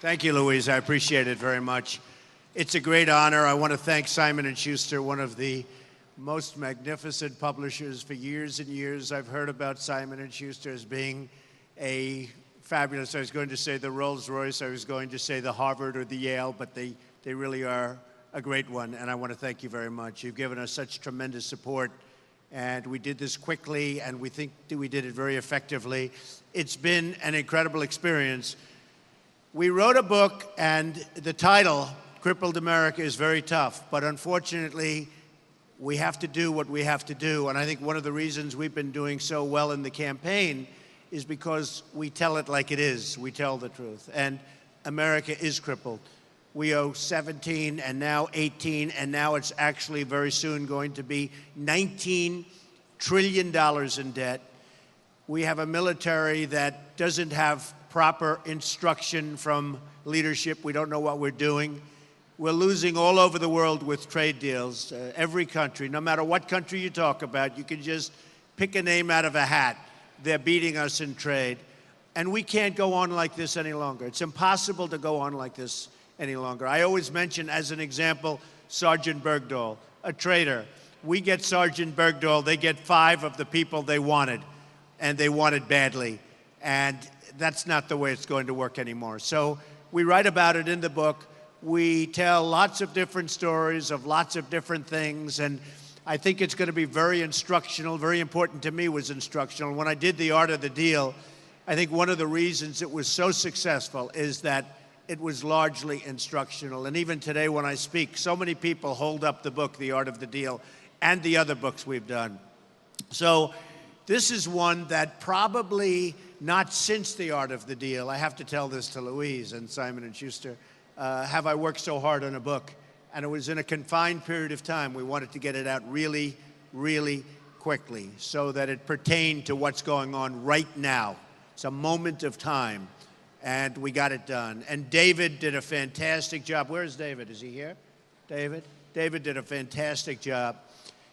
Thank you, Louise. I appreciate it very much. It's a great honor. I want to thank Simon & Schuster, one of the most magnificent publishers. For years and years, I've heard about Simon & Schuster as being a fabulous, I was going to say the Rolls-Royce, I was going to say the Harvard or the Yale, but they really are a great one, and I want to thank you very much. You've given us such tremendous support, and we did this quickly, and we think that we did it very effectively. It's been an incredible experience. We wrote a book, and the title, Crippled America, is very tough, but unfortunately, we have to do what we have to do, and I think one of the reasons we've been doing so well in the campaign is because we tell it like it is. We tell the truth, and America is crippled. We owe 17 and now 18, and now it's actually very soon going to be $19 trillion in debt. We have a military that doesn't have proper instruction from leadership. We don't know what we're doing. We're losing all over the world with trade deals. Every country, no matter what country you talk about, you can just pick a name out of a hat. They're beating us in trade. And we can't go on like this any longer. It's impossible to go on like this any longer. I always mention, as an example, Sergeant Bergdahl, a traitor. We get Sergeant Bergdahl, they get 5 of the people they wanted, and they wanted badly. And that's not the way it's going to work anymore. So we write about it in the book. We tell lots of different stories of lots of different things, and I think it's going to be very instructional. Very important to me was instructional. When I did The Art of the Deal, I think one of the reasons it was so successful is that it was largely instructional. And even today when I speak, so many people hold up the book, The Art of the Deal, and the other books we've done. So this is one that probably not since The Art of the Deal, I have to tell this to Louise and Simon & Schuster, have I worked so hard on a book. And it was in a confined period of time. We wanted to get it out really, really quickly so that it pertained to what's going on right now. It's a moment of time, and we got it done. And David did a fantastic job. Where is David? Is he here? David? David did a fantastic job.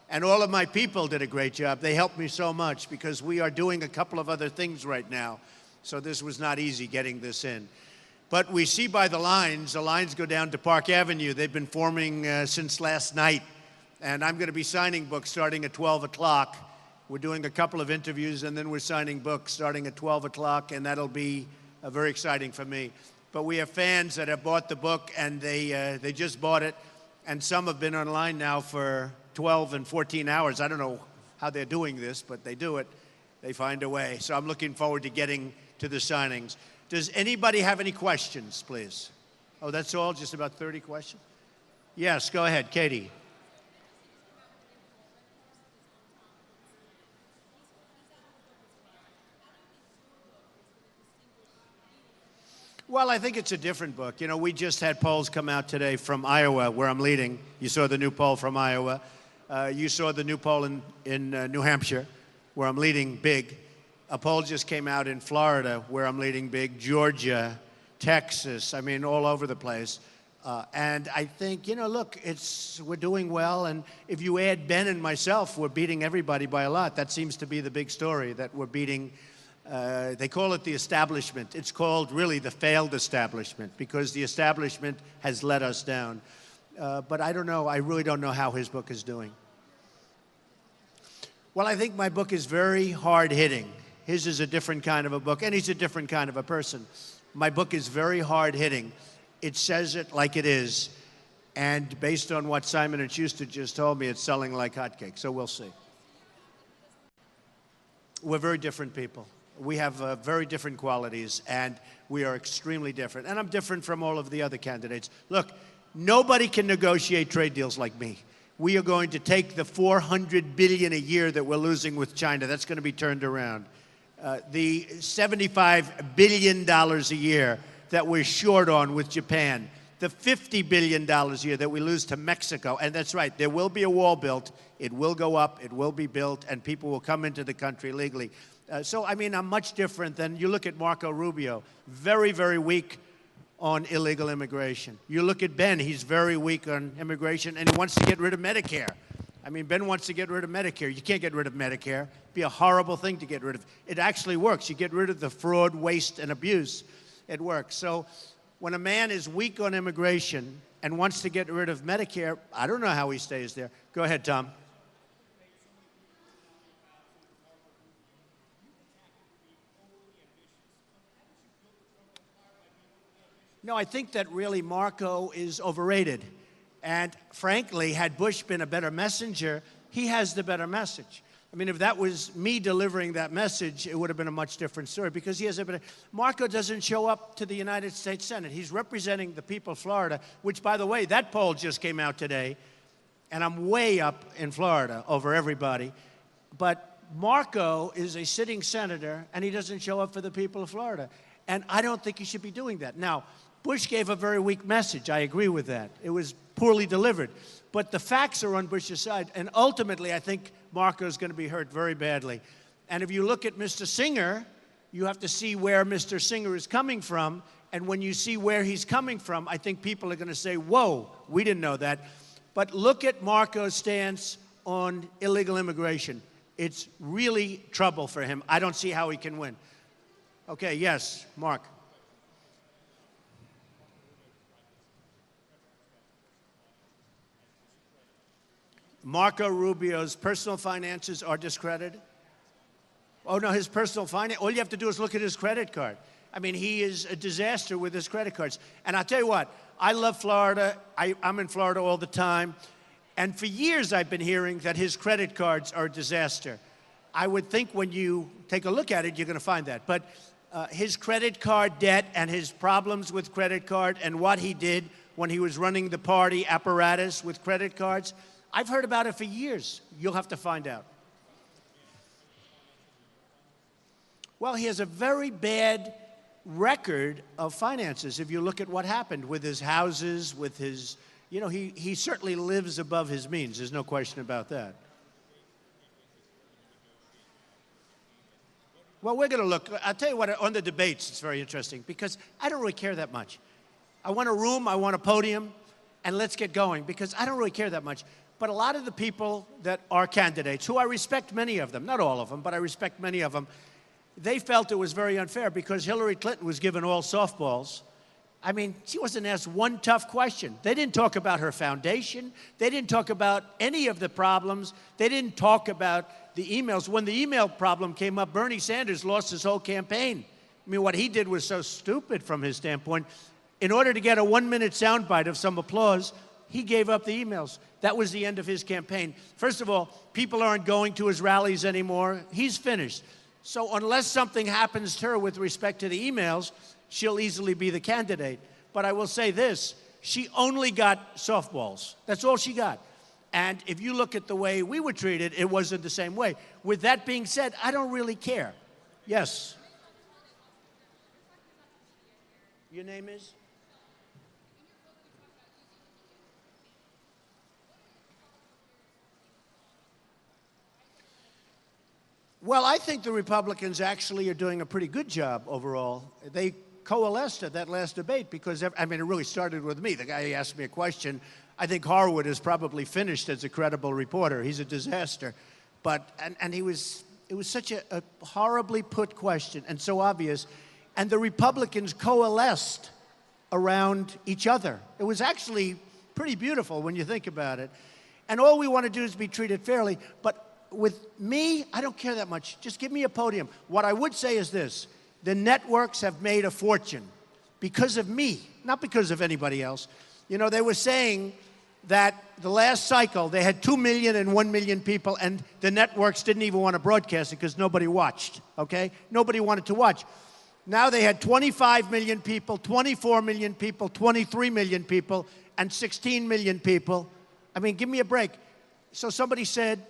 And all of my people did a great job. They helped me so much because we are doing a couple of other things right now. So this was not easy getting this in. But we see by the lines go down to Park Avenue. They've been forming since last night. And I'm going to be signing books starting at 12 o'clock. We're doing a couple of interviews, and then we're signing books starting at 12 o'clock, and that'll be very exciting for me. But we have fans that have bought the book, and they just bought it. And some have been online now for 12 and 14 hours. I don't know how they're doing this, but they do it. They find a way. So I'm looking forward to getting to the signings. Does anybody have any questions, please? Oh, that's all? Just about 30 questions? Yes, go ahead, Katie. Well, I think it's a different book. You know, we just had polls come out today from Iowa, where I'm leading. You saw the new poll from Iowa. You saw the new poll in New Hampshire, where I'm leading big. A poll just came out in Florida, where I'm leading big. Georgia, Texas, I mean, all over the place. And I think, you know, look, we're doing well. And if you add Ben and myself, we're beating everybody by a lot. That seems to be the big story, that we're beating. They call it the establishment. It's called really the failed establishment because the establishment has let us down. But I don't know. I really don't know how his book is doing. Well, I think my book is very hard-hitting. His is a different kind of a book, and he's a different kind of a person. My book is very hard-hitting. It says it like it is. And based on what Simon & Schuster just told me, it's selling like hotcakes. So we'll see. We're very different people. We have very different qualities, and we are extremely different. And I'm different from all of the other candidates. Look, nobody can negotiate trade deals like me. We are going to take the $400 billion a year that we're losing with China. That's going to be turned around. The $75 billion a year that we're short on with Japan. The $50 billion a year that we lose to Mexico. And that's right, there will be a wall built. It will go up, it will be built, and people will come into the country legally. So, I mean, I'm much different than, you look at Marco Rubio, very, very weak on illegal immigration. You look at Ben, he's very weak on immigration, and he wants to get rid of Medicare. I mean, Ben wants to get rid of Medicare. You can't get rid of Medicare. It'd be a horrible thing to get rid of. It actually works. You get rid of the fraud, waste, and abuse. It works. So When a man is weak on immigration and wants to get rid of Medicare, I don't know how he stays there. Go ahead, Tom. No, I think that really Marco is overrated. And frankly, had Bush been a better messenger, he has the better message. I mean, if that was me delivering that message, it would have been a much different story because he has a better... Marco doesn't show up to the United States Senate. He's representing the people of Florida, which, by the way, that poll just came out today, and I'm way up in Florida over everybody. But Marco is a sitting senator, and he doesn't show up for the people of Florida. And I don't think he should be doing that. Now, Bush gave a very weak message. I agree with that. It was poorly delivered. But the facts are on Bush's side. And ultimately, I think Marco is going to be hurt very badly. And if you look at Mr. Singer, you have to see where Mr. Singer is coming from. And when you see where he's coming from, I think people are going to say, whoa, we didn't know that. But look at Marco's stance on illegal immigration. It's really trouble for him. I don't see how he can win. Okay, yes, Mark. Marco Rubio's personal finances are discredited? Oh, no, his personal finance, all you have to do is look at his credit card. I mean, he is a disaster with his credit cards. And I'll tell you what, I love Florida. I'm in Florida all the time. And for years, I've been hearing that his credit cards are a disaster. I would think when you take a look at it, you're going to find that. But his credit card debt and his problems with credit card and what he did when he was running the party apparatus with credit cards, I've heard about it for years. You'll have to find out. Well, he has a very bad record of finances. If you look at what happened with his houses, with his, you know, he certainly lives above his means. There's no question about that. Well, we're going to look. I'll tell you what, on the debates, it's very interesting because I don't really care that much. I want a room, I want a podium, and let's get going because I don't really care that much. But a lot of the people that are candidates, who I respect many of them, not all of them, but I respect many of them, they felt it was very unfair because Hillary Clinton was given all softballs. I mean, she wasn't asked one tough question. They didn't talk about her foundation. They didn't talk about any of the problems. They didn't talk about the emails. When the email problem came up, Bernie Sanders lost his whole campaign. I mean, what he did was so stupid from his standpoint. In order to get a one-minute soundbite of some applause, he gave up the emails. That was the end of his campaign. First of all, people aren't going to his rallies anymore. He's finished. So unless something happens to her with respect to the emails, she'll easily be the candidate. But I will say this, she only got softballs. That's all she got. And if you look at the way we were treated, it wasn't the same way. With that being said, I don't really care. Yes. Your name is? Well, I think the Republicans actually are doing a pretty good job overall. They coalesced at that last debate because, I mean, it really started with me. The guy asked me a question. I think Harwood is probably finished as a credible reporter. He's a disaster. But, and it was such a horribly put question and so obvious. And the Republicans coalesced around each other. It was actually pretty beautiful when you think about it. And all we want to do is be treated fairly. But with me, I don't care that much. Just give me a podium. What I would say is this. The networks have made a fortune because of me, not because of anybody else. You know, they were saying that the last cycle, they had 2 million and 1 million people, and the networks didn't even want to broadcast it because nobody watched, okay? Nobody wanted to watch. Now they had 25 million people, 24 million people, 23 million people, and 16 million people. I mean, give me a break. So somebody said,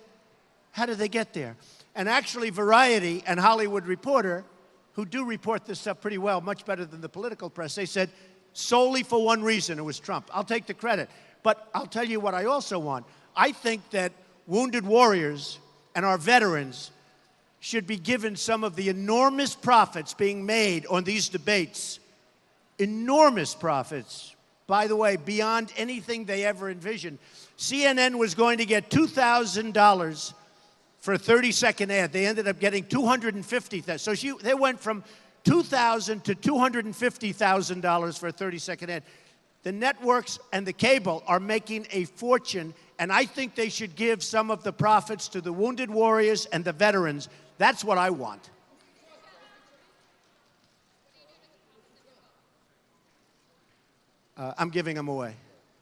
how did they get there? And actually, Variety and Hollywood Reporter, who do report this stuff pretty well, much better than the political press, they said solely for one reason, it was Trump. I'll take the credit. But I'll tell you what I also want. I think that wounded warriors and our veterans should be given some of the enormous profits being made on these debates. Enormous profits, by the way, beyond anything they ever envisioned. CNN was going to get $2,000 for a 30-second ad. They ended up getting $250,000. So they went from $2,000 to $250,000 for a 30-second ad. The networks and the cable are making a fortune, and I think they should give some of the profits to the wounded warriors and the veterans. That's what I want. I'm giving them away.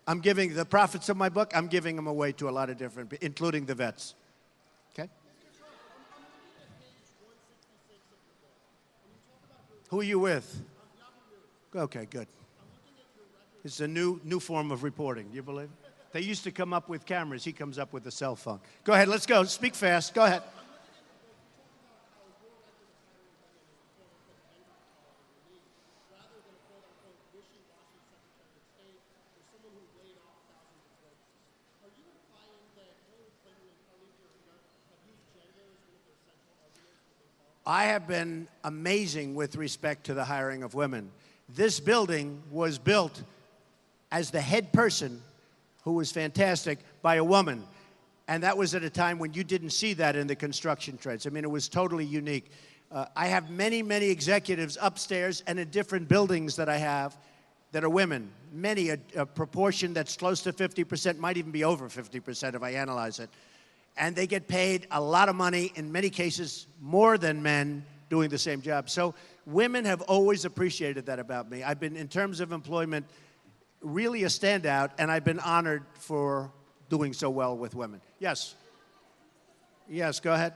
I'm giving the profits of my book, I'm giving them away to a lot of different, including the vets. Okay? Who are you with? Okay, good. It's a new form of reporting. Do you believe it? They used to come up with cameras. He comes up with a cell phone. Go ahead, let's go. Speak fast. Go ahead. I have been amazing with respect to the hiring of women. This building was built as the head person, who was fantastic, by a woman. And that was at a time when you didn't see that in the construction trades. I mean, it was totally unique. I have many, many executives upstairs and in different buildings that I have that are women. Many, a proportion that's close to 50%, might even be over 50% if I analyze it. And they get paid a lot of money, in many cases more than men, doing the same job. So women have always appreciated that about me. I've been, in terms of employment, really a standout, and I've been honored for doing so well with women. Yes. Yes, go ahead.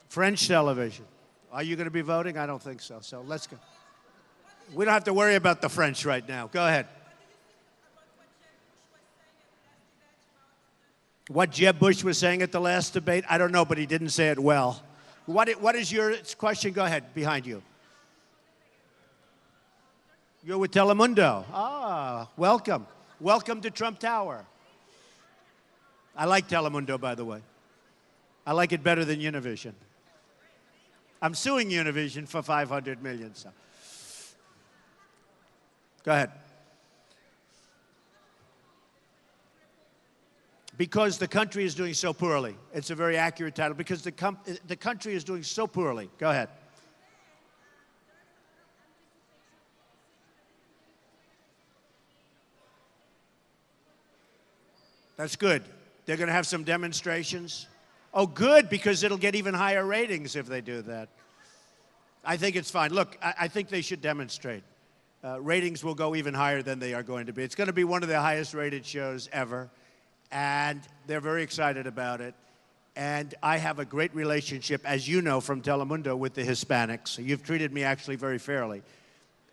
French television. Are you going to be voting? I don't think so. So let's go. We don't have to worry about the French right now. Go ahead. What Jeb Bush was saying at the last debate, I don't know, but he didn't say it well. What is your question? Go ahead, behind you. You're with Telemundo. Ah, welcome. Welcome to Trump Tower. I like Telemundo, by the way. I like it better than Univision. I'm suing Univision for $500 million. So. Go ahead. Because the country is doing so poorly. It's a very accurate title. Because the country is doing so poorly. Go ahead. That's good. They're going to have some demonstrations. Oh, good, because it'll get even higher ratings if they do that. I think it's fine. Look, I think they should demonstrate. Ratings will go even higher than they are going to be. It's going to be one of the highest rated shows ever. And they're very excited about it. And I have a great relationship, as you know, from Telemundo with the Hispanics. You've treated me actually very fairly.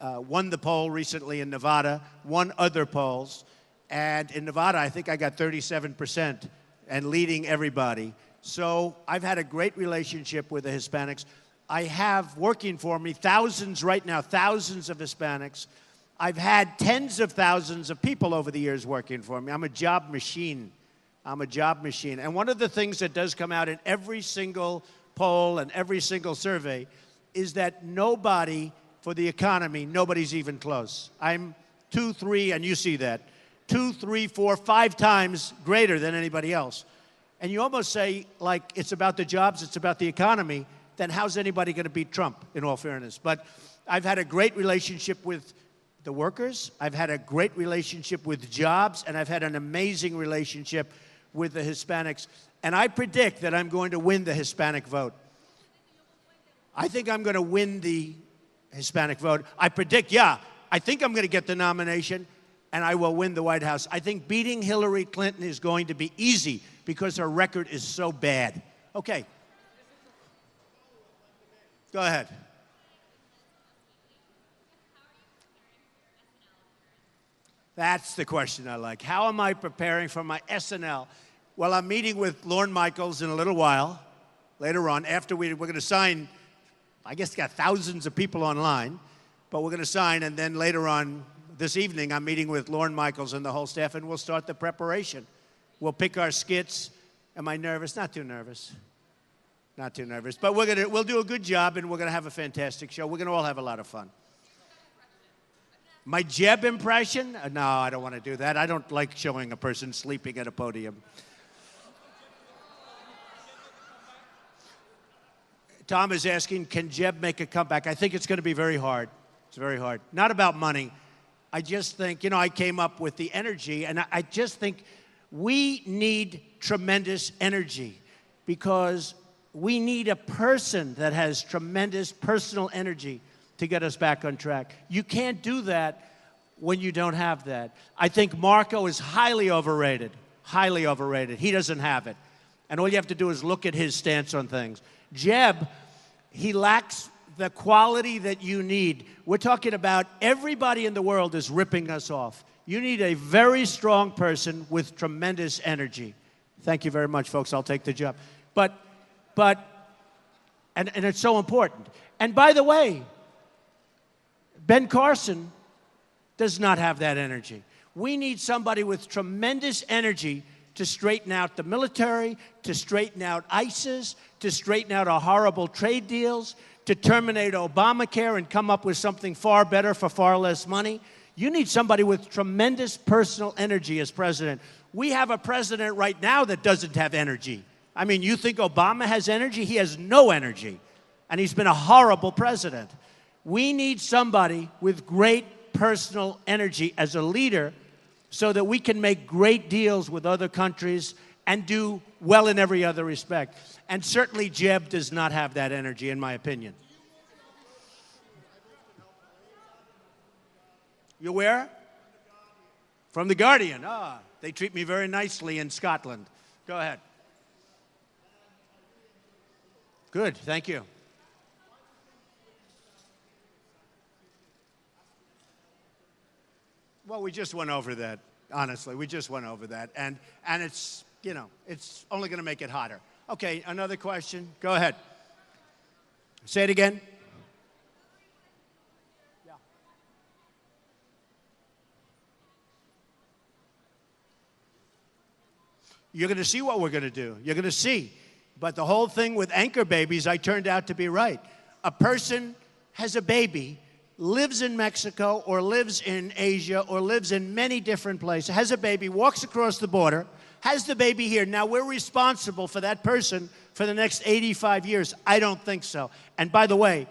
Won the poll recently in Nevada, won other polls. And in Nevada, I think I got 37% and leading everybody. So I've had a great relationship with the Hispanics. I have working for me thousands right now, thousands of Hispanics. I've had tens of thousands of people over the years working for me. I'm a job machine. I'm a job machine. And one of the things that does come out in every single poll and every single survey is that nobody, for the economy, nobody's even close. I'm 2, 3, and you see that, 2, 3, 4, 5 times greater than anybody else. And you almost say, like, it's about the jobs, it's about the economy, then how's anybody going to beat Trump, in all fairness? But I've had a great relationship with the workers. I've had a great relationship with jobs, and I've had an amazing relationship with the Hispanics. And I predict that I'm going to win the Hispanic vote. I think I'm going to win the Hispanic vote. I predict, I think I'm going to get the nomination, and I will win the White House. I think beating Hillary Clinton is going to be easy because her record is so bad. Okay. Go ahead. That's the question I like. How am I preparing for my SNL? Well, I'm meeting with Lorne Michaels in a little while, later on, after we're going to sign. I guess got thousands of people online, but we're going to sign, and then later on this evening, I'm meeting with Lorne Michaels and the whole staff, and we'll start the preparation. We'll pick our skits. Am I nervous? Not too nervous. Not too nervous. But we'll do a good job, and we're going to have a fantastic show. We're going to all have a lot of fun. My Jeb impression? No, I don't want to do that. I don't like showing a person sleeping at a podium. Tom is asking, can Jeb make a comeback? I think it's going to be very hard. It's very hard. Not about money. I just think, I came up with the energy, and I just think we need tremendous energy because we need a person that has tremendous personal energy to get us back on track. You can't do that when you don't have that. I think Marco is highly overrated. Highly overrated. He doesn't have it. And all you have to do is look at his stance on things. Jeb, he lacks the quality that you need. We're talking about everybody in the world is ripping us off. You need a very strong person with tremendous energy. Thank you very much, folks. I'll take the job. But it's so important. And by the way, Ben Carson does not have that energy. We need somebody with tremendous energy to straighten out the military, to straighten out ISIS, to straighten out our horrible trade deals, to terminate Obamacare and come up with something far better for far less money. You need somebody with tremendous personal energy as president. We have a president right now that doesn't have energy. I mean, you think Obama has energy? He has no energy. And he's been a horrible president. We need somebody with great personal energy as a leader so that we can make great deals with other countries and do well in every other respect. And certainly Jeb does not have that energy, in my opinion. You where? From The Guardian. Ah, they treat me very nicely in Scotland. Go ahead. Good, thank you. Well, we just went over that, honestly. We just went over that. And it's, it's only going to make it hotter. Okay, another question. Go ahead. Say it again. Yeah. You're going to see what we're going to do. You're going to see. But the whole thing with anchor babies, I turned out to be right. A person has a baby, lives in Mexico or lives in Asia or lives in many different places, has a baby, walks across the border, has the baby here. Now, we're responsible for that person for the next 85 years. I don't think so. And by the way,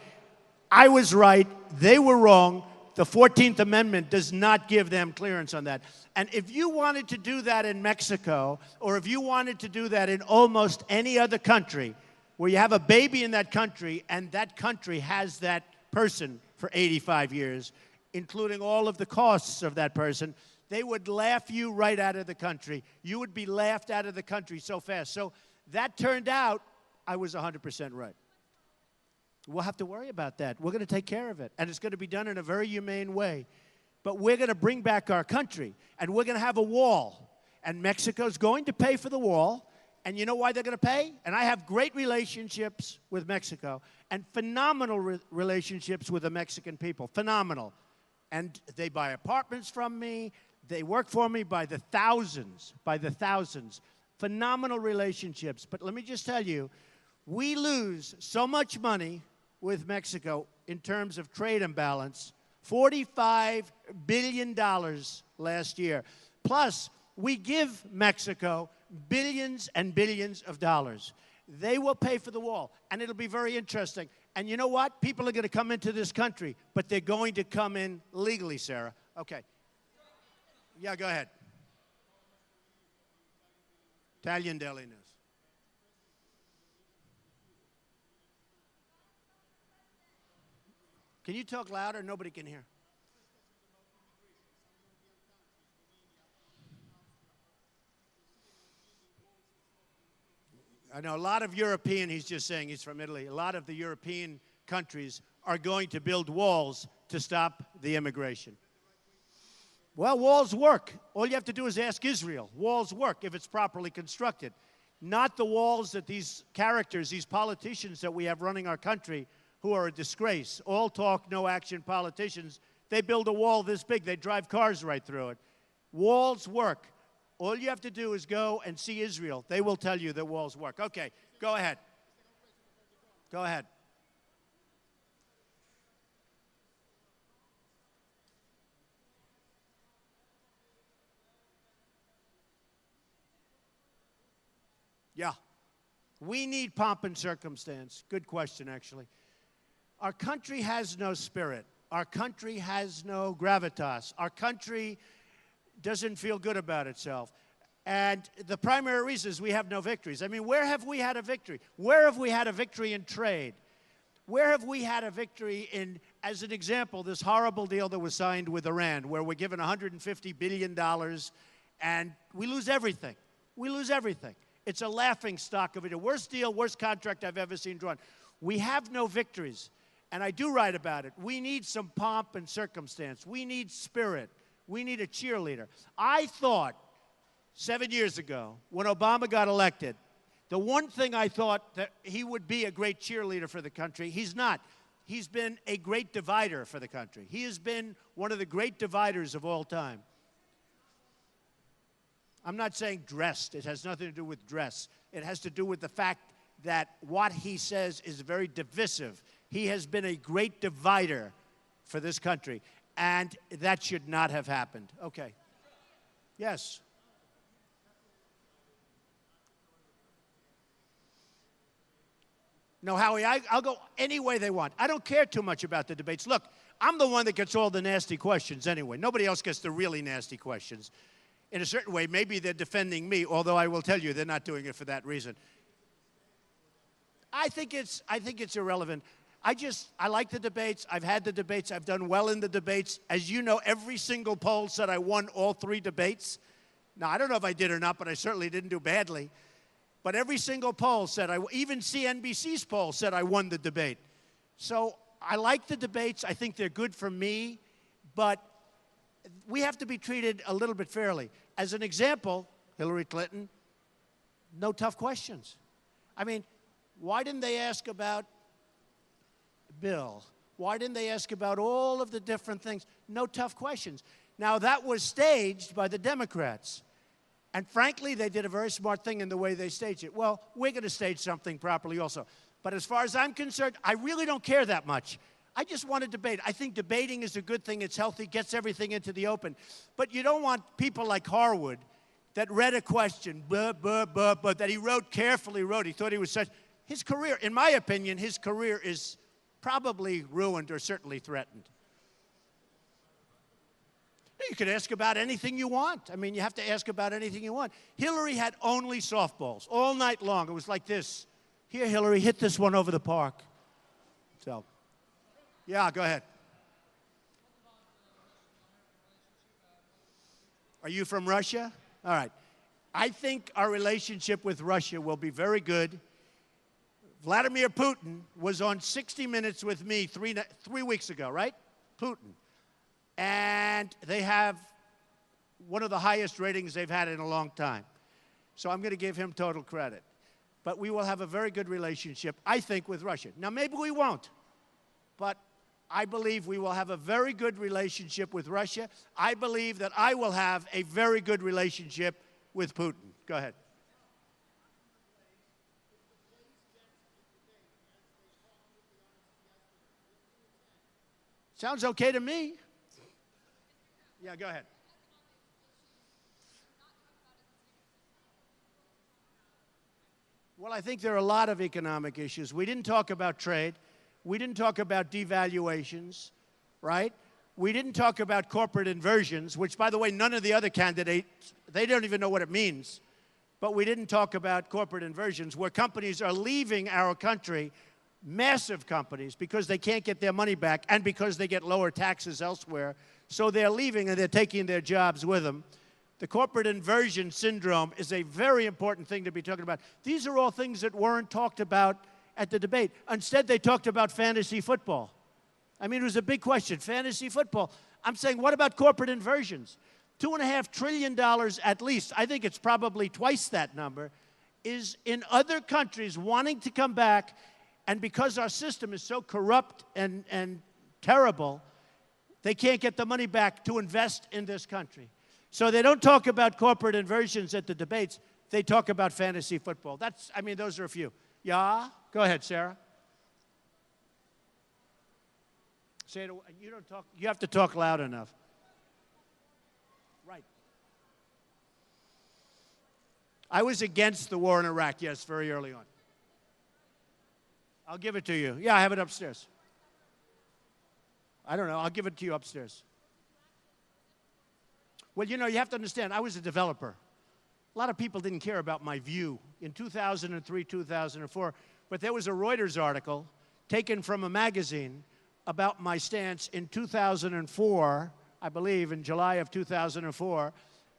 I was right. They were wrong. The 14th Amendment does not give them clearance on that. And if you wanted to do that in Mexico, or if you wanted to do that in almost any other country, where you have a baby in that country and that country has that person for 85 years, including all of the costs of that person, they would laugh you right out of the country. You would be laughed out of the country so fast. So that turned out I was 100% right. We'll have to worry about that. We're going to take care of it. And it's going to be done in a very humane way. But we're going to bring back our country. And we're going to have a wall. And Mexico's going to pay for the wall. And you know why they're going to pay? And I have great relationships with Mexico and phenomenal relationships with the Mexican people. Phenomenal. And they buy apartments from me. They work for me by the thousands. By the thousands. Phenomenal relationships. But let me just tell you, we lose so much money with Mexico in terms of trade imbalance, $45 billion last year. Plus, we give Mexico billions and billions of dollars. They will pay for the wall, and it'll be very interesting. And you know what? People are going to come into this country, but they're going to come in legally, Sarah. Okay. Yeah, go ahead. Italian Daily News. Can you talk louder? Nobody can hear. I know a lot of European, he's just saying he's from Italy, a lot of the European countries are going to build walls to stop the immigration. Well, walls work. All you have to do is ask Israel. Walls work if it's properly constructed. Not the walls that these characters, these politicians that we have running our country who are a disgrace, all talk, no action politicians, they build a wall this big. They drive cars right through it. Walls work. All you have to do is go and see Israel. They will tell you that walls work. Okay, go ahead. Go ahead. Yeah. We need pomp and circumstance. Good question, actually. Our country has no spirit. Our country has no gravitas. Our country doesn't feel good about itself. And the primary reason is we have no victories. I mean, where have we had a victory? Where have we had a victory in trade? Where have we had a victory in, as an example, this horrible deal that was signed with Iran, where we're given $150 billion and we lose everything. We lose everything. It's a laughing stock of it. The worst deal, worst contract I've ever seen drawn. We have no victories. And I do write about it. We need some pomp and circumstance. We need spirit. We need a cheerleader. I thought 7 years ago, when Obama got elected, the one thing I thought that he would be a great cheerleader for the country, he's not. He's been a great divider for the country. He has been one of the great dividers of all time. I'm not saying dressed. It has nothing to do with dress. It has to do with the fact that what he says is very divisive. He has been a great divider for this country, and that should not have happened. Okay. Yes. No, Howie, I'll go any way they want. I don't care too much about the debates. Look, I'm the one that gets all the nasty questions anyway. Nobody else gets the really nasty questions. In a certain way, maybe they're defending me, although I will tell you they're not doing it for that reason. I think it's irrelevant. I like the debates. I've had the debates. I've done well in the debates. As you know, every single poll said I won all 3 debates. Now, I don't know if I did or not, but I certainly didn't do badly. But every single poll said, even CNBC's poll said I won the debate. So I like the debates. I think they're good for me. But we have to be treated a little bit fairly. As an example, Hillary Clinton, no tough questions. I mean, why didn't they ask about Bill? Why didn't they ask about all of the different things? No tough questions. Now, that was staged by the Democrats. And frankly, they did a very smart thing in the way they staged it. Well, we're going to stage something properly also. But as far as I'm concerned, I really don't care that much. I just want to debate. I think debating is a good thing. It's healthy, gets everything into the open. But you don't want people like Harwood that read a question, that he wrote, carefully wrote. He thought he was such. His career, in my opinion, his career is probably ruined or certainly threatened. You could ask about anything you want. I mean, you have to ask about anything you want. Hillary had only softballs all night long. It was like this. Here, Hillary, hit this one over the park. So, yeah, go ahead. Are you from Russia? All right. I think our relationship with Russia will be very good. Vladimir Putin was on 60 Minutes with me 3 weeks ago, right? Putin. And they have one of the highest ratings they've had in a long time. So I'm going to give him total credit. But we will have a very good relationship, I think, with Russia. Now, maybe we won't. But I believe we will have a very good relationship with Russia. I believe that I will have a very good relationship with Putin. Go ahead. Sounds okay to me. Yeah, go ahead. Well, I think there are a lot of economic issues. We didn't talk about trade. We didn't talk about devaluations, right? We didn't talk about corporate inversions, which, by the way, none of the other candidates, they don't even know what it means. But we didn't talk about corporate inversions, where companies are leaving our country, massive companies, because they can't get their money back and because they get lower taxes elsewhere. So they're leaving and they're taking their jobs with them. The corporate inversion syndrome is a very important thing to be talking about. These are all things that weren't talked about at the debate. Instead, they talked about fantasy football. I mean, it was a big question, fantasy football. I'm saying, what about corporate inversions? $2.5 trillion at least, I think it's probably twice that number, is in other countries wanting to come back, and because our system is so corrupt and terrible, they can't get the money back to invest in this country. So they don't talk about corporate inversions at the debates. They talk about fantasy football. I mean, those are a few. Yeah? Go ahead, Sarah. Say it. You don't talk. You have to talk loud enough. Right. I was against the war in Iraq, yes, very early on. I'll give it to you. Yeah, I have it upstairs. I don't know. I'll give it to you upstairs. Well, you know, you have to understand, I was a developer. A lot of people didn't care about my view in 2003, 2004, but there was a Reuters article taken from a magazine about my stance in 2004, I believe in July of 2004,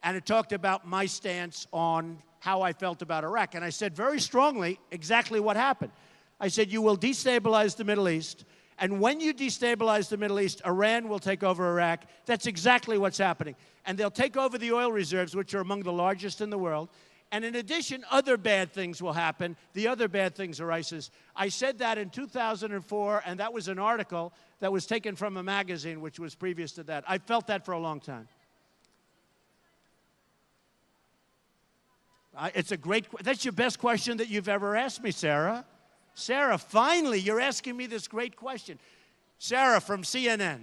and it talked about my stance on how I felt about Iraq. And I said very strongly exactly what happened. I said, you will destabilize the Middle East, and when you destabilize the Middle East, Iran will take over Iraq. That's exactly what's happening. And they'll take over the oil reserves, which are among the largest in the world. And in addition, other bad things will happen. The other bad things are ISIS. I said that in 2004, and that was an article that was taken from a magazine, which was previous to that. I felt that for a long time. It's a great, that's your best question that you've ever asked me, Sarah. Sarah, finally, you're asking me this great question. Sarah from CNN,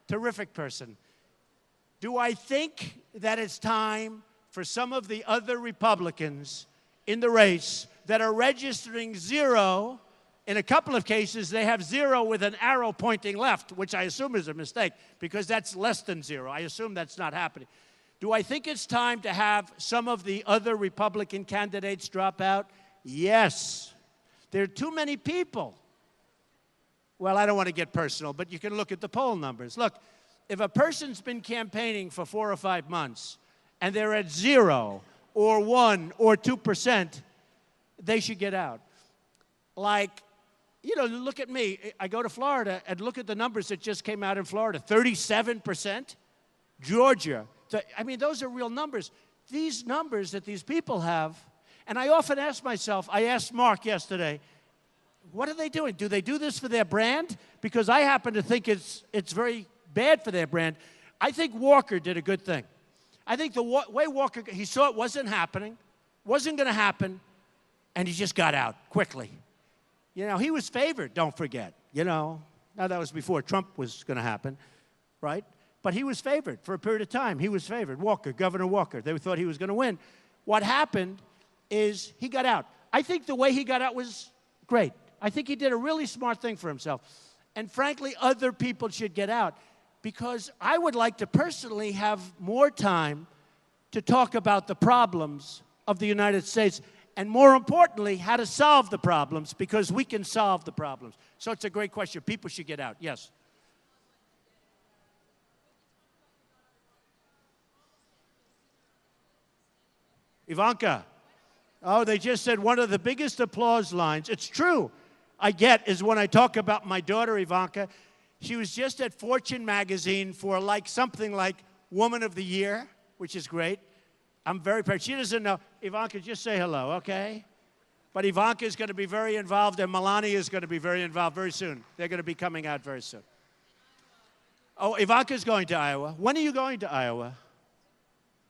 terrific person. Do I think that it's time for some of the other Republicans in the race that are registering 0? In a couple of cases, they have 0 with an arrow pointing left, which I assume is a mistake, because that's less than 0. I assume that's not happening. Do I think it's time to have some of the other Republican candidates drop out? Yes. There are too many people. Well, I don't want to get personal, but you can look at the poll numbers. Look, if a person's been campaigning for 4 or 5 months and they're at 0 or 1 or 2%, they should get out. Like, you know, look at me. I go to Florida and look at the numbers that just came out in Florida. 37%. Georgia. I mean, those are real numbers. These numbers that these people have, and I often ask myself, I asked Mark yesterday, what are they doing? Do they do this for their brand? Because I happen to think it's very bad for their brand. I think Walker did a good thing. I think the way Walker, he saw it wasn't happening, wasn't going to happen, and he just got out quickly. You know, he was favored, don't forget. You know, now that was before Trump was going to happen, right? But he was favored for a period of time. He was favored. Walker, Governor Walker. They thought he was going to win. What happened is he got out. I think the way he got out was great. I think he did a really smart thing for himself. And frankly, other people should get out because I would like to personally have more time to talk about the problems of the United States and more importantly, how to solve the problems because we can solve the problems. So it's a great question. People should get out. Yes. Ivanka. Oh, they just said one of the biggest applause lines. It's true. I get is when I talk about my daughter, Ivanka. She was just at Fortune magazine for like something like Woman of the Year, which is great. I'm very proud. She doesn't know. Ivanka, just say hello, okay? But Ivanka is going to be very involved, and Melania is going to be very involved very soon. They're going to be coming out very soon. Oh, Ivanka's going to Iowa. When are you going to Iowa?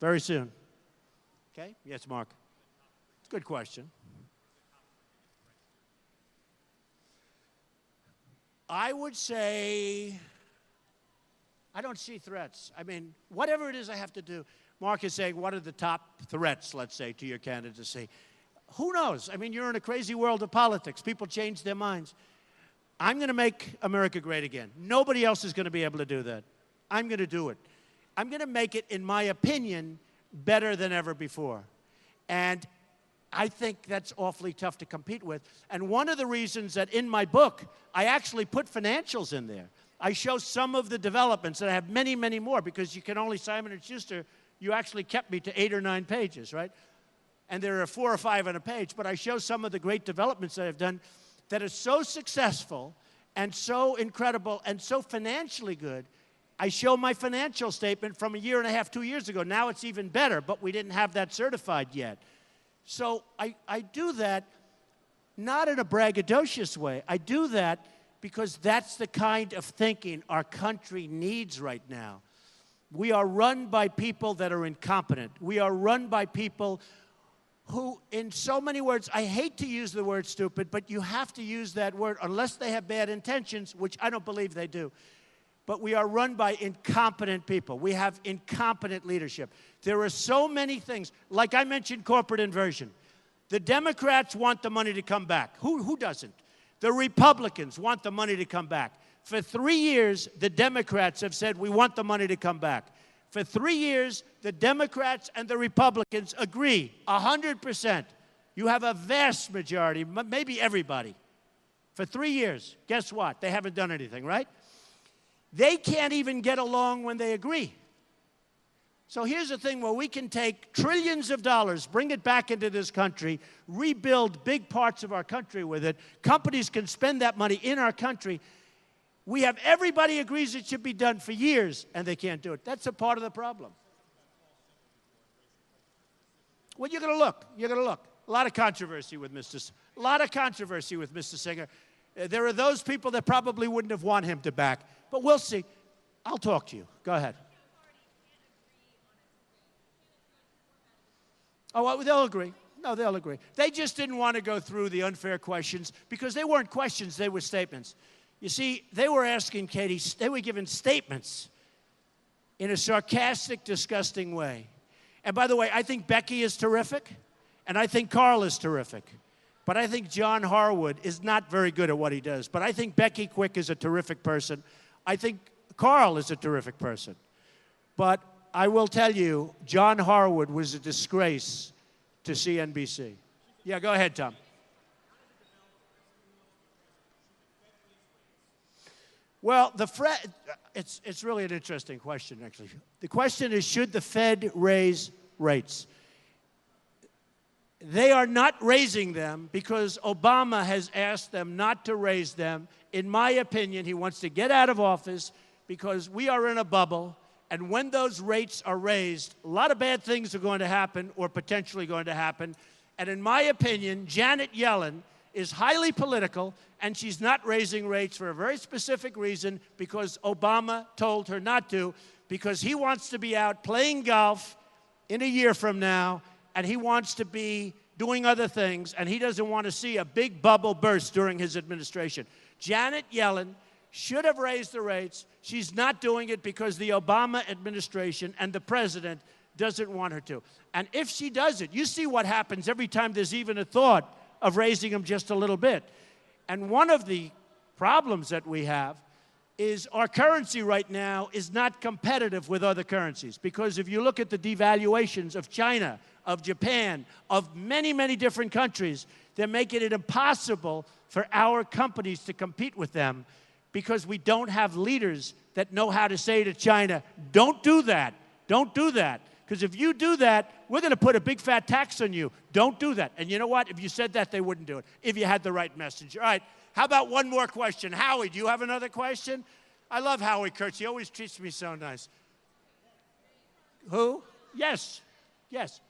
Very soon. Okay? Yes, Mark. Good question. I would say I don't see threats. I mean, whatever it is I have to do. Mark is saying, what are the top threats, let's say, to your candidacy? Who knows? I mean, you're in a crazy world of politics. People change their minds. I'm going to make America great again. Nobody else is going to be able to do that. I'm going to do it. I'm going to make it, in my opinion, better than ever before. And I think that's awfully tough to compete with. And one of the reasons that in my book, I actually put financials in there. I show some of the developments, and I have many, many more, because you can only, Simon & Schuster, you actually kept me to 8 or 9 pages, right? And there are 4 or 5 on a page, but I show some of the great developments that I've done that are so successful and so incredible and so financially good. I show my financial statement from 1.5 years, 2 years ago. Now it's even better, but we didn't have that certified yet. So I do that not in a braggadocious way. I do that because that's the kind of thinking our country needs right now. We are run by people that are incompetent. We are run by people who, in so many words, I hate to use the word stupid, but you have to use that word unless they have bad intentions, which I don't believe they do. But we are run by incompetent people. We have incompetent leadership. There are so many things. Like I mentioned, corporate inversion. The Democrats want the money to come back. Who doesn't? The Republicans want the money to come back. For 3 years, the Democrats have said, we want the money to come back. For 3 years, the Democrats and the Republicans agree, 100%. You have a vast majority, maybe everybody. For 3 years, guess what? They haven't done anything, right? They can't even get along when they agree. So here's the thing where we can take trillions of dollars, bring it back into this country, rebuild big parts of our country with it. Companies can spend that money in our country. We have everybody agrees it should be done for years, and they can't do it. That's a part of the problem. Well, you're going to look. You're going to look. A lot of controversy with Mr. Singer. There are those people that probably wouldn't have wanted him to back. But we'll see. I'll talk to you. Go ahead. Oh, well, they'll agree. No, they'll agree. They just didn't want to go through the unfair questions because they weren't questions, they were statements. You see, they were asking Katie, they were giving statements in a sarcastic, disgusting way. And by the way, I think Becky is terrific, and I think Carl is terrific. But I think John Harwood is not very good at what he does. But I think Becky Quick is a terrific person. I think Carl is a terrific person. But I will tell you, John Harwood was a disgrace to CNBC. Yeah, go ahead, Tom. Well, it's really an interesting question, actually. The question is, should the Fed raise rates? They are not raising them because Obama has asked them not to raise them. In my opinion, he wants to get out of office because we are in a bubble. And when those rates are raised, a lot of bad things are going to happen or potentially going to happen. And in my opinion, Janet Yellen is highly political, and she's not raising rates for a very specific reason because Obama told her not to, because he wants to be out playing golf in a year from now, and he wants to be doing other things, and he doesn't want to see a big bubble burst during his administration. Janet Yellen should have raised the rates. She's not doing it because the Obama administration and the president doesn't want her to. And if she does it, you see what happens every time there's even a thought of raising them just a little bit. And one of the problems that we have is our currency right now is not competitive with other currencies. Because if you look at the devaluations of China, of Japan, of many, many different countries, they're making it impossible for our companies to compete with them because we don't have leaders that know how to say to China, don't do that, don't do that. Because if you do that, we're going to put a big fat tax on you. Don't do that. And you know what? If you said that, they wouldn't do it, if you had the right message. All right, how about one more question? Howie, do you have another question? I love Howie Kurtz. He always treats me so nice. Who? Yes, yes.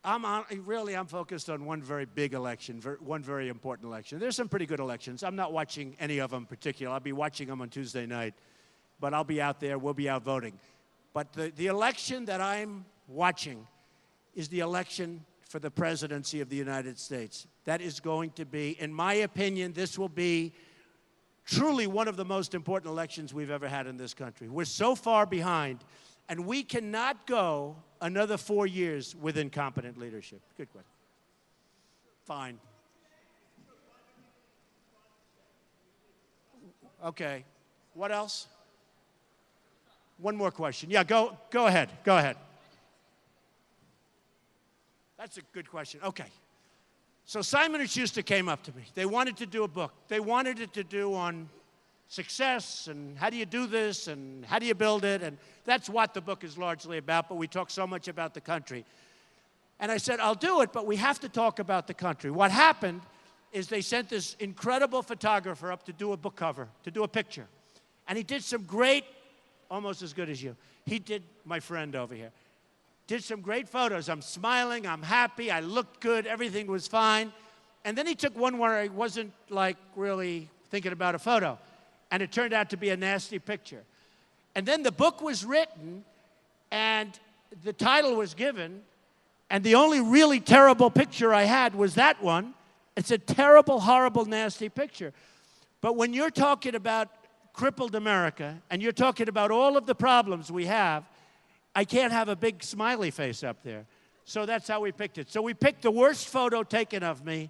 I'm focused on one very big election, one very important election. There's some pretty good elections. I'm not watching any of them in particular. I'll be watching them on Tuesday night. But I'll be out there. We'll be out voting. But the election that I'm watching is the election for the presidency of the United States. That is going to be, in my opinion, this will be truly one of the most important elections we've ever had in this country. We're so far behind, and we cannot go another 4 years with incompetent leadership. Good question. Fine. Okay. What else? One more question. Yeah, go ahead. Go ahead. That's a good question. Okay. So Simon & Schuster came up to me. They wanted to do a book. They wanted it to do on success and how do you do this and how do you build it. And that's what the book is largely about, but we talk so much about the country. And I said, I'll do it, but we have to talk about the country. What happened is they sent this incredible photographer up to do a book cover, to do a picture. And he did some great, almost as good as you. He did, my friend over here, did some great photos. I'm smiling, I'm happy, I looked good, everything was fine. And then he took one where I wasn't like really thinking about a photo. And it turned out to be a nasty picture. And then the book was written, and the title was given, and the only really terrible picture I had was that one. It's a terrible, horrible, nasty picture. But when you're talking about Crippled America, and you're talking about all of the problems we have, I can't have a big smiley face up there. So that's how we picked it. So we picked the worst photo taken of me.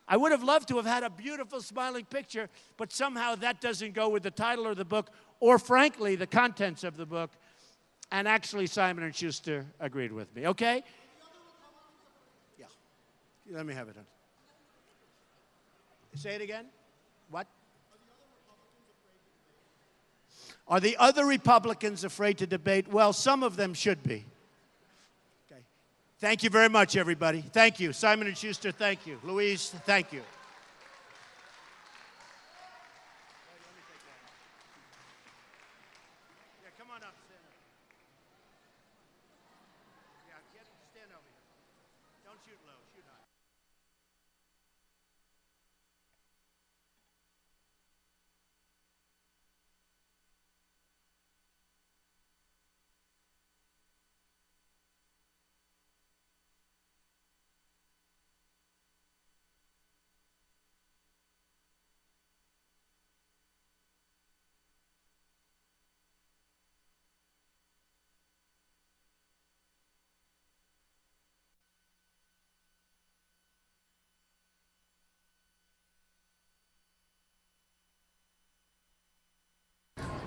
I would have loved to have had a beautiful smiling picture, but somehow that doesn't go with the title of the book, or frankly, the contents of the book. And actually, Simon & Schuster agreed with me. Okay? Yeah. Let me have it. Say it again. What? Are the other Republicans afraid to debate? Well, some of them should be. Okay. Thank you very much, everybody. Thank you. Simon & Schuster, thank you. Louise, thank you. Yeah, come on up. Stand up. Yeah, stand over here. Don't shoot low. Shoot high.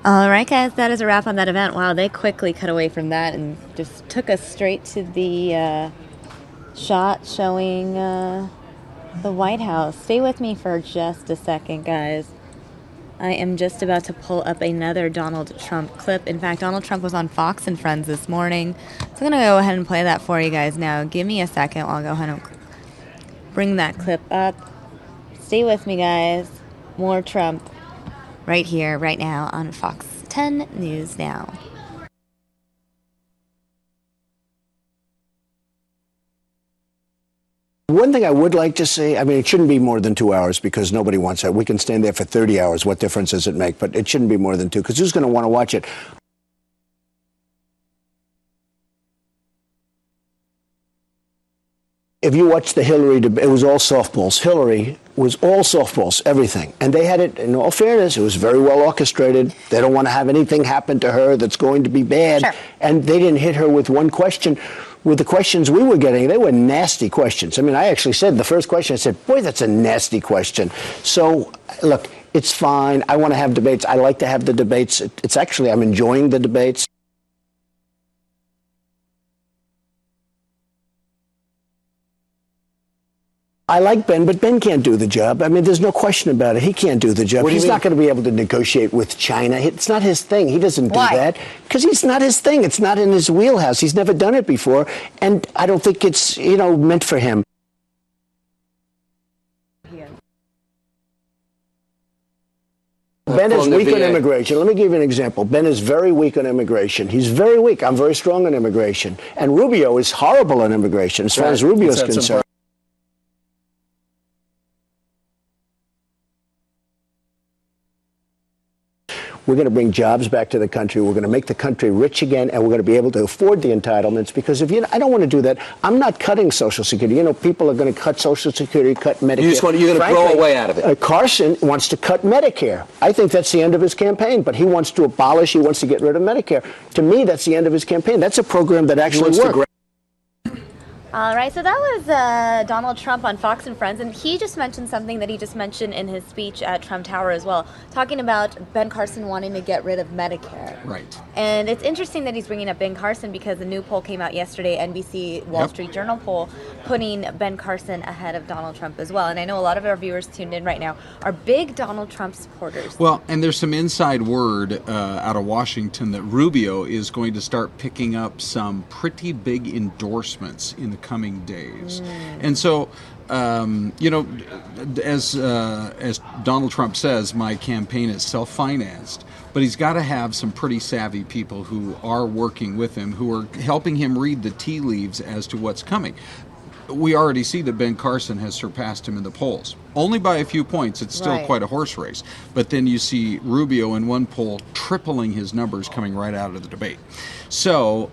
All right, guys, that is a wrap on that event. Wow, they quickly cut away from that and just took us straight to the shot showing the White House. Stay with me for just a second, guys. I am just about to pull up another Donald Trump clip. In fact, Donald Trump was on Fox and Friends this morning. So I'm going to go ahead and play that for you guys now. Give me a second. I'll go ahead and bring that clip up. Stay with me, guys. More Trump right here, right now on Fox 10 News Now. One thing I would like to see, I mean, it shouldn't be more than 2 hours because nobody wants that. We can stand there for 30 hours. What difference does it make? But it shouldn't be more than 2 because who's going to want to watch it? If you watch the Hillary debate, it was all softballs. Hillary was all softballs, everything. And they had it, in all fairness, it was very well orchestrated. They don't want to have anything happen to her that's going to be bad. Sure. And they didn't hit her with one question. With the questions we were getting, they were nasty questions. I mean, I actually said, the first question, I said, boy, that's a nasty question. So, look, it's fine. I want to have debates. I like to have the debates. It's actually, I'm enjoying the debates. I like Ben, but Ben can't do the job. I mean, there's no question about it. He can't do the job. He's not going to be able to negotiate with China. It's not his thing. He doesn't do that because it's not his thing. It's not in his wheelhouse. He's never done it before, and I don't think it's, meant for him. Ben is weak on immigration. Let me give you an example. Ben is very weak on immigration. He's very weak. I'm very strong on immigration. And Rubio is horrible on immigration as far as Rubio is concerned. We're going to bring jobs back to the country. We're going to make the country rich again, and we're going to be able to afford the entitlements. Because I don't want to do that. I'm not cutting Social Security. People are going to cut Social Security, cut Medicare. You're going to grow away out of it. Carson wants to cut Medicare. I think that's the end of his campaign. But he wants to abolish. He wants to get rid of Medicare. To me, that's the end of his campaign. That's a program that actually works. All right, so that was Donald Trump on Fox and Friends, and he just mentioned something that he just mentioned in his speech at Trump Tower as well, talking about Ben Carson wanting to get rid of Medicare. Right. And it's interesting that he's bringing up Ben Carson because a new poll came out yesterday, NBC Wall Street Journal poll, putting Ben Carson ahead of Donald Trump as well. And I know a lot of our viewers tuned in right now are big Donald Trump supporters. Well, and there's some inside word out of Washington that Rubio is going to start picking up some pretty big endorsements in the coming days. And so, as Donald Trump says, my campaign is self-financed, but he's got to have some pretty savvy people who are working with him, who are helping him read the tea leaves as to what's coming. We already see that Ben Carson has surpassed him in the polls. Only by a few points. It's still quite a horse race. But then you see Rubio in one poll tripling his numbers coming right out of the debate. So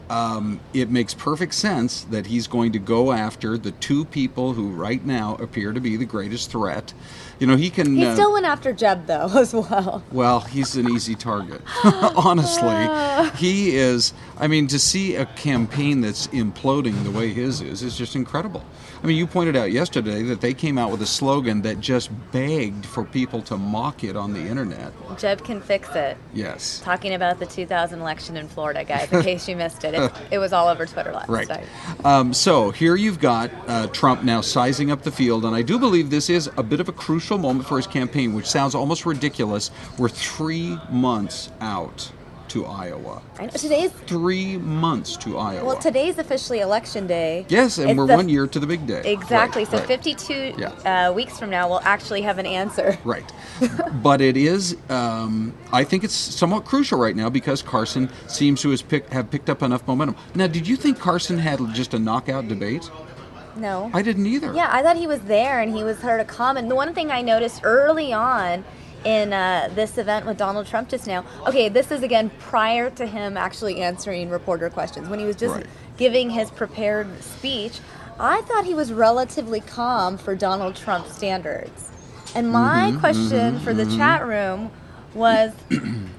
it makes perfect sense that he's going to go after the two people who right now appear to be the greatest threat He can. He still went after Jeb, though, as well. Well, he's an easy target. Honestly, he is. I mean, to see a campaign that's imploding the way his is just incredible. I mean, you pointed out yesterday that they came out with a slogan that just begged for people to mock it on the internet. Jeb can fix it. Yes. Talking about the 2000 election in Florida, guys, in case you missed it. It was all over Twitter last night. Right. So here you've got Trump now sizing up the field, and I do believe this is a bit of a crucial moment for his campaign, which sounds almost ridiculous. We're 3 months out to Iowa. I know, today's 3 months to Iowa. Well, today's officially election day. Yes, and we're 1 year to the big day. Exactly. Right, so right. 52 weeks from now, we'll actually have an answer. Right. But it is, I think it's somewhat crucial right now because Carson seems to have picked up enough momentum. Now, did you think Carson had just a knockout debate? No. I didn't either. Yeah, I thought he was there and he was heard a comment. The one thing I noticed early on in this event with Donald Trump just now, okay, this is again prior to him actually answering reporter questions. When he was just giving his prepared speech, I thought he was relatively calm for Donald Trump standards. And my question for the chat room was,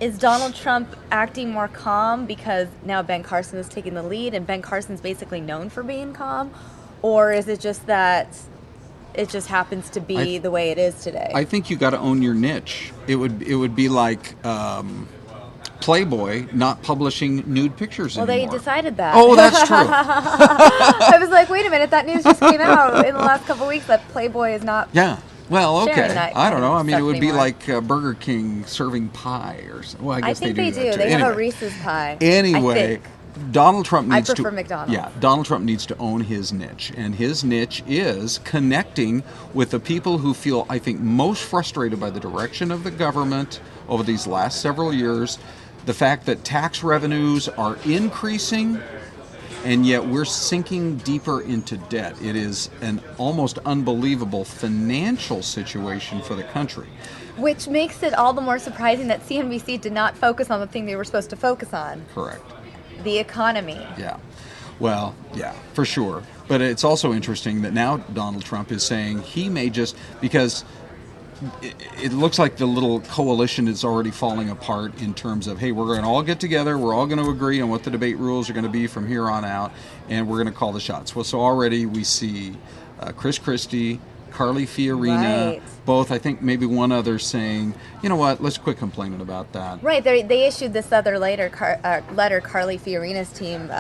is Donald Trump acting more calm because now Ben Carson is taking the lead and Ben Carson's basically known for being calm? Or is it just that it just happens to be the way it is today? I think you got to own your niche. It would be like Playboy not publishing nude pictures anymore. Well, they decided that. Oh, that's true. I was like, wait a minute, that news just came out in the last couple of weeks that Playboy is not. Yeah. Well, okay. That I don't know. I mean, it would anymore. be like Burger King serving pie or something. Well, I guess think they do. that They too. have a Reese's pie. Anyway, I think. Donald Trump needs I prefer McDonald's. Yeah, Donald Trump needs to own his niche, and his niche is connecting with the people who feel, I think, most frustrated by the direction of the government over these last several years. The fact that tax revenues are increasing, and yet we're sinking deeper into debt. It is an almost unbelievable financial situation for the country. Which makes it all the more surprising that CNBC did not focus on the thing they were supposed to focus on. Correct. The economy. Yeah. Well, yeah, for sure. But it's also interesting that now Donald Trump is saying he may just, because it looks like the little coalition is already falling apart in terms of, hey, we're going to all get together, we're all going to agree on what the debate rules are going to be from here on out, and we're going to call the shots. Well, so already we see Chris Christie, Carly Fiorina, both, I think maybe one other saying, you know what, let's quit complaining about that. Right, they issued this other letter, Carly Fiorina's team,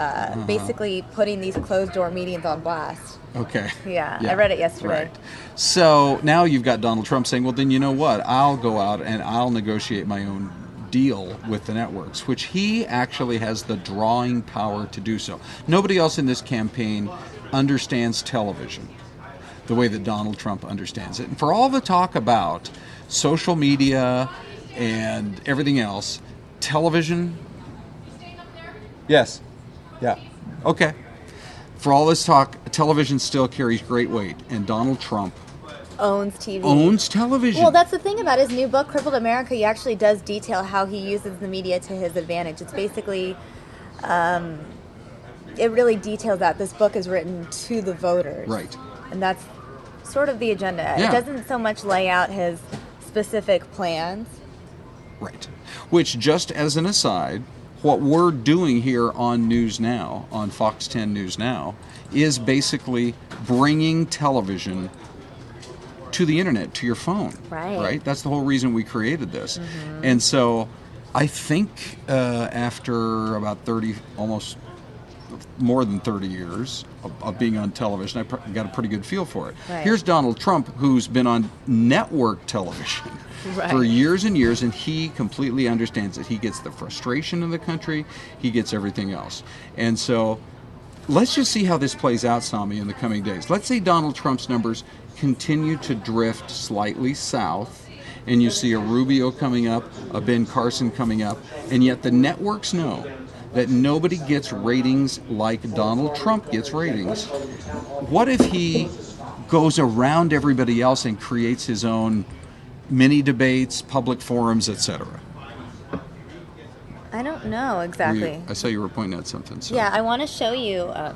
basically putting these closed-door meetings on blast. Okay. Yeah, I read it yesterday. Right. So now you've got Donald Trump saying, well, then you know what, I'll go out and I'll negotiate my own deal with the networks, which he actually has the drawing power to do so. Nobody else in this campaign understands television the way that Donald Trump understands it. And for all the talk about social media and everything else, television... Yes. Yeah. Okay. For all this talk, television still carries great weight, and Donald Trump owns TV. Owns television. Well, that's the thing about his new book, Crippled America. He actually does detail how he uses the media to his advantage. It's basically... it really details that. This book is written to the voters. Right. And that's sort of the agenda. Yeah. It doesn't so much lay out his specific plans. Right. Which, just as an aside, what we're doing here on News Now, on Fox 10 News Now, is basically bringing television to the internet, to your phone. Right? That's the whole reason we created this. Mm-hmm. And so I think after about 30, almost more than 30 years of being on television, I got a pretty good feel for it. Right. Here's Donald Trump, who's been on network television for years and years, and he completely understands it. He gets the frustration of the country, he gets everything else. And so let's just see how this plays out, Sami, in the coming days. Let's say Donald Trump's numbers continue to drift slightly south, and you see a Rubio coming up, a Ben Carson coming up, and yet the networks know that nobody gets ratings like Donald Trump gets ratings. What if he goes around everybody else and creates his own mini debates, public forums, etc.? I don't know exactly. I saw you were pointing at something. So. Yeah, I want to show you. I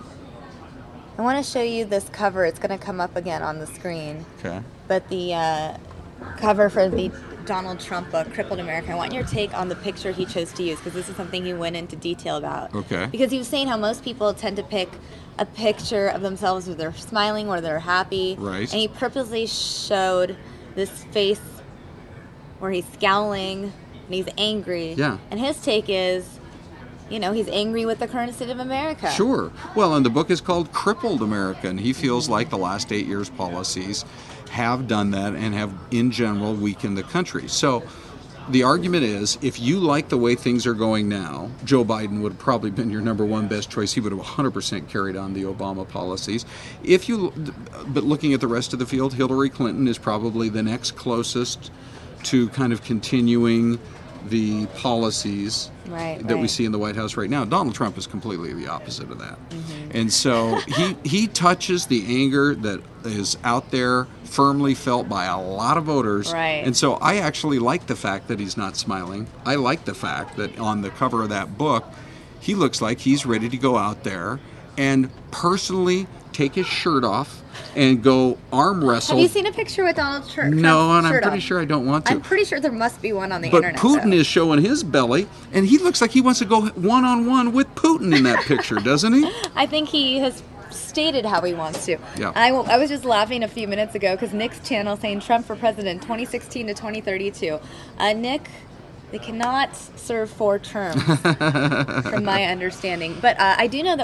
want to show you this cover. It's going to come up again on the screen. Okay. But the cover for the Donald Trump book, Crippled America. I want your take on the picture he chose to use, because this is something he went into detail about. Okay. Because he was saying how most people tend to pick a picture of themselves where they're smiling or they're happy. Right. And he purposely showed this face where he's scowling and he's angry. Yeah. And his take is, you know, he's angry with the current state of America. Sure. Well, and the book is called Crippled America, and he feels like the last 8 years' policies have done that and have, in general, weakened the country. So the argument is, if you like the way things are going now, Joe Biden would have probably been your number one best choice. He would have 100% carried on the Obama policies. But looking at the rest of the field, Hillary Clinton is probably the next closest to kind of continuing the policies that we see in the White House right now. Donald Trump is completely the opposite of that. And so he touches the anger that is out there, firmly felt by a lot of voters. Right. And so I actually like the fact that he's not smiling. I like the fact that on the cover of that book, he looks like he's ready to go out there and personally take his shirt off and go arm wrestle. Have you seen a picture with Donald Trump? No, and I'm pretty sure I don't want to. I'm pretty sure there must be one on the But internet. Putin though. is showing his belly, and he looks like he wants to go one-on-one with Putin in that picture, doesn't he? I think he has stated how he wants to. Yeah. I was just laughing a few minutes ago because Nick's channel saying Trump for president 2016 to 2032. Nick, they cannot serve 4 terms, from my understanding. But I do know that